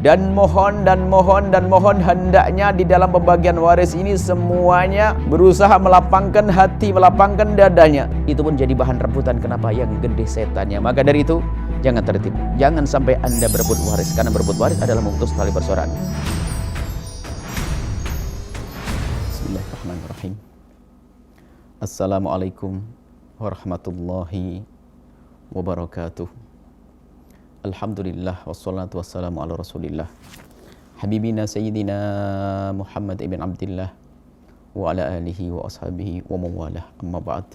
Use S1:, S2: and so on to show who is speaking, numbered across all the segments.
S1: Dan mohon hendaknya di dalam pembagian waris ini semuanya berusaha melapangkan hati, melapangkan dadanya. Itu pun jadi bahan rebutan. Kenapa? Yang gede setannya. Maka dari itu jangan tertib, jangan sampai Anda berebut waris, karena berebut waris adalah memutus tali persaudaraan. Bismillahirrahmanirrahim. Assalamualaikum warahmatullahi wabarakatuh. Alhamdulillah wassalatu wassalamu ala rasulillah habibina sayyidina Muhammad ibn Abdillah wa ala alihi wa ashabihi wa mawalah, amma ba'd.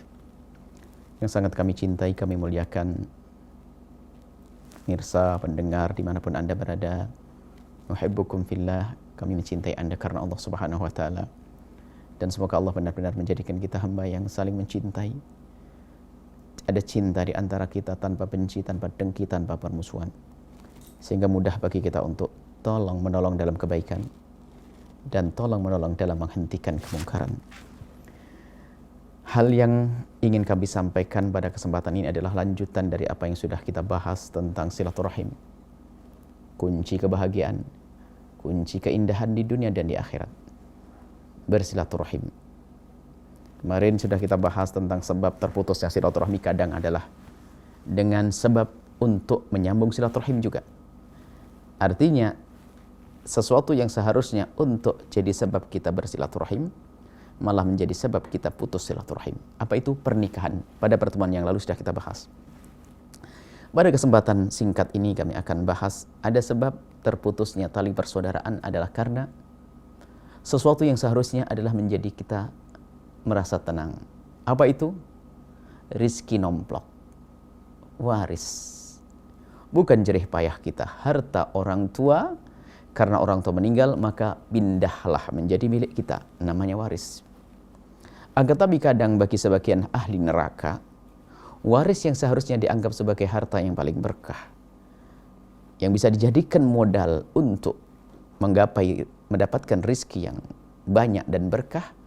S1: Yang sangat kami cintai, kami muliakan pemirsa, pendengar dimanapun Anda berada, nuhibbukum fillah, kami mencintai Anda karena Allah subhanahu wa ta'ala, dan semoga Allah benar-benar menjadikan kita hamba yang saling mencintai. Ada cinta di antara kita tanpa benci, tanpa dengki, tanpa permusuhan, sehingga mudah bagi kita untuk tolong menolong dalam kebaikan dan tolong menolong dalam menghentikan kemungkaran. Hal yang ingin kami sampaikan pada kesempatan ini adalah lanjutan dari apa yang sudah kita bahas tentang silaturahim, kunci kebahagiaan, kunci keindahan di dunia dan di akhirat, bersilaturahim. Kemarin sudah kita bahas tentang sebab terputusnya silaturahmi, kadang adalah dengan sebab untuk menyambung silaturahim juga. Artinya sesuatu yang seharusnya untuk jadi sebab kita bersilaturahim malah menjadi sebab kita putus silaturahim. Apa itu? Pernikahan. Pada pertemuan yang lalu sudah kita bahas. Pada kesempatan singkat ini kami akan bahas ada sebab terputusnya tali persaudaraan adalah karena sesuatu yang seharusnya adalah menjadi kita merasa tenang. Apa itu? Rizki nomplok, waris. Bukan jerih payah kita, harta orang tua. Karena orang tua meninggal, maka pindahlah menjadi milik kita, namanya waris. Akan tapi kadang bagi sebagian ahli neraka, waris yang seharusnya dianggap sebagai harta yang paling berkah, yang bisa dijadikan modal untuk mendapatkan rizki yang banyak dan berkah,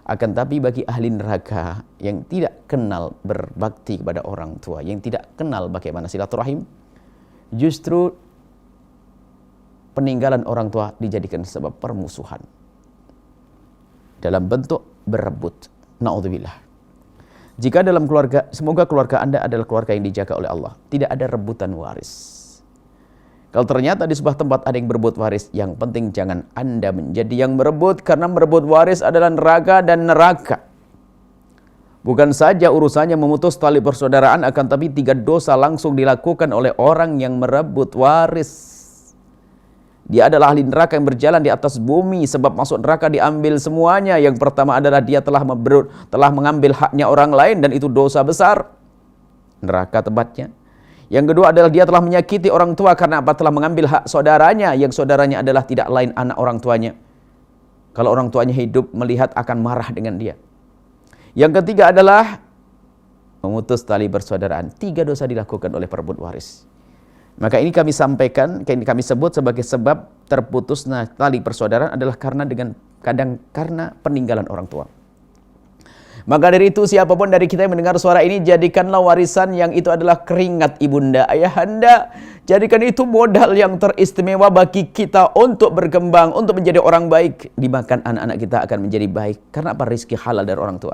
S1: akan tapi bagi ahli neraka yang tidak kenal berbakti kepada orang tua, yang tidak kenal bagaimana silaturahim, justru peninggalan orang tua dijadikan sebab permusuhan dalam bentuk berebut. Na'udzubillah. Jika dalam keluarga, semoga keluarga Anda adalah keluarga yang dijaga oleh Allah, tidak ada rebutan waris. Kalau ternyata di sebuah tempat ada yang berebut waris, yang penting jangan Anda menjadi yang merebut, karena merebut waris adalah neraka dan neraka. Bukan saja urusannya memutus tali persaudaraan, akan tapi 3 dosa langsung dilakukan oleh orang yang merebut waris. Dia adalah ahli neraka yang berjalan di atas bumi, sebab masuk neraka diambil semuanya. Yang pertama adalah dia telah mengambil haknya orang lain, dan itu dosa besar. Neraka tempatnya. Yang kedua adalah dia telah menyakiti orang tua karena apa? Telah mengambil hak saudaranya, yang saudaranya adalah tidak lain anak orang tuanya. Kalau orang tuanya hidup, melihat akan marah dengan dia. Yang ketiga adalah memutus tali persaudaraan. 3 dosa dilakukan oleh perebut waris. Maka ini kami sampaikan, kami sebut sebagai sebab terputusnya tali persaudaraan adalah karena karena peninggalan orang tua. Maka dari itu siapapun dari kita yang mendengar suara ini, jadikanlah warisan yang itu adalah keringat ibunda, ayahanda. Jadikan itu modal yang teristimewa bagi kita untuk berkembang, untuk menjadi orang baik. Dimakan anak-anak kita akan menjadi baik. Karena apa? Rizki halal dari orang tua.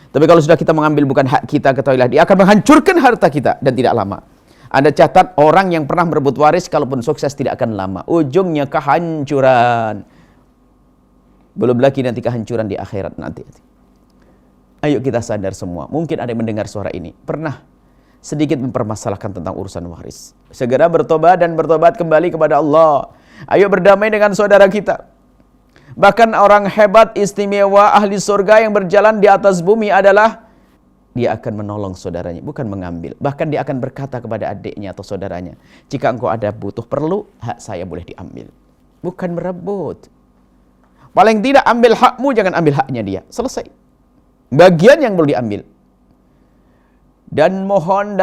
S1: Tapi kalau sudah kita mengambil bukan hak kita, ketahuilah dia akan menghancurkan harta kita dan tidak lama. Anda catat, orang yang pernah merebut waris kalaupun sukses tidak akan lama. Ujungnya kehancuran. Belum lagi nanti kehancuran di akhirat nanti. Ayo kita sadar semua, mungkin ada yang mendengar suara ini, pernah sedikit mempermasalahkan tentang urusan waris. Segera bertobat dan bertobat kembali kepada Allah. Ayo berdamai dengan saudara kita. Bahkan orang hebat, istimewa, ahli surga yang berjalan di atas bumi adalah dia akan menolong saudaranya, bukan mengambil. Bahkan dia akan berkata kepada adiknya atau saudaranya, jika engkau ada butuh perlu, hak saya boleh diambil. Bukan merebut. Paling tidak ambil hakmu, jangan ambil haknya dia. Selesai. Bagian yang perlu diambil. Dan mohon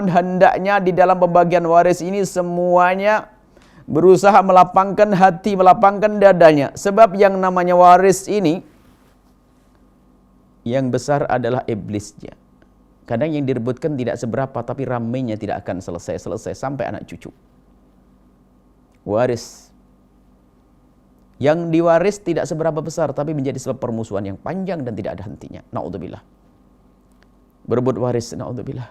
S1: hendaknya di dalam pembagian waris ini semuanya berusaha melapangkan hati, melapangkan dadanya. Sebab yang namanya waris ini, yang besar adalah iblisnya. Kadang yang direbutkan tidak seberapa, tapi ramainya tidak akan selesai sampai anak cucu. waris. Yang diwaris tidak seberapa besar, tapi menjadi sebab permusuhan yang panjang dan tidak ada hentinya. Na'udzubillah. Berebut waris, na'udzubillah.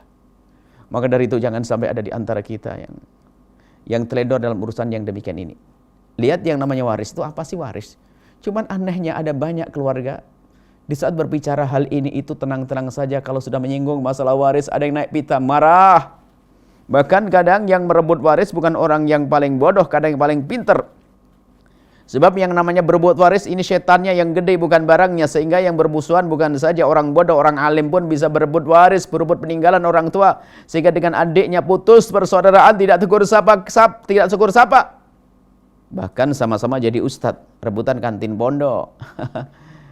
S1: Maka dari itu jangan sampai ada di antara kita yang teledor dalam urusan yang demikian ini. Lihat yang namanya waris itu apa sih waris? Cuman anehnya ada banyak keluarga di saat berbicara hal ini itu tenang-tenang saja. Kalau sudah menyinggung masalah waris ada yang naik pita, marah. Bahkan kadang yang merebut waris bukan orang yang paling bodoh, kadang yang paling pinter. Sebab yang namanya berebut waris ini setannya yang gede, bukan barangnya. Sehingga yang bermusuhan bukan saja orang bodoh, orang alim pun bisa berebut waris, berebut peninggalan orang tua. Sehingga dengan adiknya putus persaudaraan, tidak tegur sapa, tidak tegur sapa. Bahkan sama-sama jadi ustadz, rebutan kantin pondok.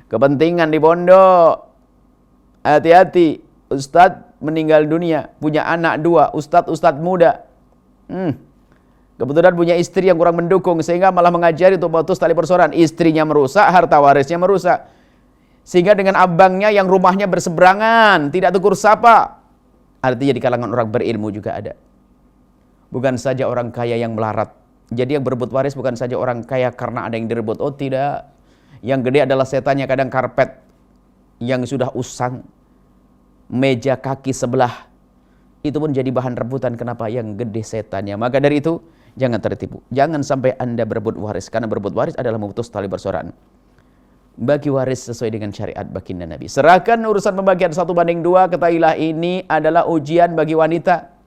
S1: Kepentingan di pondok. Hati-hati, ustadz meninggal dunia, punya anak 2, ustadz muda. Kebetulan punya istri yang kurang mendukung, sehingga malah mengajari untuk memutus tali persaudaraan. Istrinya merusak, harta warisnya merusak. Sehingga dengan abangnya yang rumahnya berseberangan, tidak tegur sapa. Artinya di kalangan orang berilmu juga ada. Bukan saja orang kaya yang melarat. Jadi yang berebut waris bukan saja orang kaya karena ada yang direbut. Oh tidak. Yang gede adalah setannya, kadang karpet yang sudah usang, meja kaki sebelah, itu pun jadi bahan rebutan. Kenapa? Yang gede setannya. Maka dari itu jangan tertipu. Jangan sampai Anda berebut waris. Karena berebut waris adalah memutus tali persaudaraan. Bagi waris sesuai dengan syariat baginda Nabi. Serahkan urusan pembagian 1:2. Ketahuilah ini adalah ujian bagi wanita.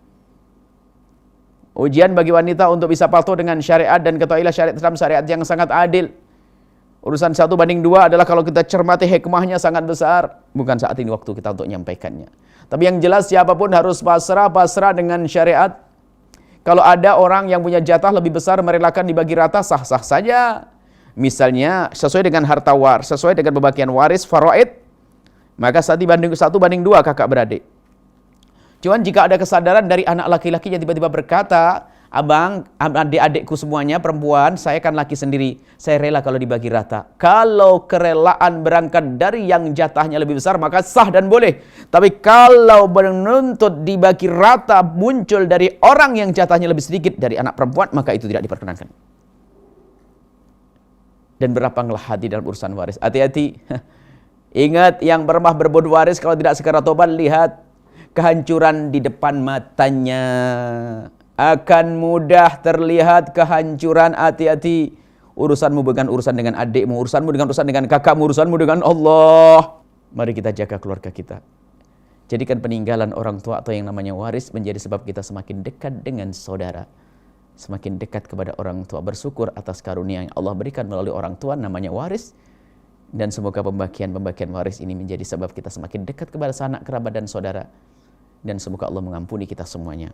S1: Ujian bagi wanita untuk bisa patuh dengan syariat. Dan ketahuilah syariat Islam syariat yang sangat adil. Urusan 1:2 adalah kalau kita cermati hikmahnya sangat besar. Bukan saat ini waktu kita untuk menyampaikannya. Tapi yang jelas siapapun harus pasrah dengan syariat. Kalau ada orang yang punya jatah lebih besar merelakan dibagi rata, sah-sah saja. Misalnya sesuai dengan harta waris, sesuai dengan pembagian waris faraid, maka 1:2 kakak beradik. Cuman jika ada kesadaran dari anak laki-laki yang tiba-tiba berkata, abang, adik-adikku semuanya perempuan, saya kan laki sendiri, saya rela kalau dibagi rata. Kalau kerelaan berangkat dari yang jatahnya lebih besar, maka sah dan boleh. Tapi kalau menuntut dibagi rata muncul dari orang yang jatahnya lebih sedikit dari anak perempuan, maka itu tidak diperkenankan. Dan berlapanglah hati dalam urusan waris. Hati-hati. Ingat, yang pernah berebut waris kalau tidak segera tobat, lihat kehancuran di depan matanya. Akan mudah terlihat kehancuran. Hati-hati. Urusanmu bukan urusan dengan adikmu, urusanmu dengan kakakmu, urusanmu dengan Allah. Mari kita jaga keluarga kita. Jadikan peninggalan orang tua atau yang namanya waris menjadi sebab kita semakin dekat dengan saudara, semakin dekat kepada orang tua. Bersyukur atas karunia yang Allah berikan melalui orang tua namanya waris. Dan semoga pembagian waris ini menjadi sebab kita semakin dekat kepada sanak kerabat dan saudara. Dan semoga Allah mengampuni kita semuanya.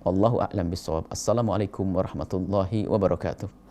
S1: Wallahu a'lam bishawab. Assalamualaikum warahmatullahi wabarakatuh.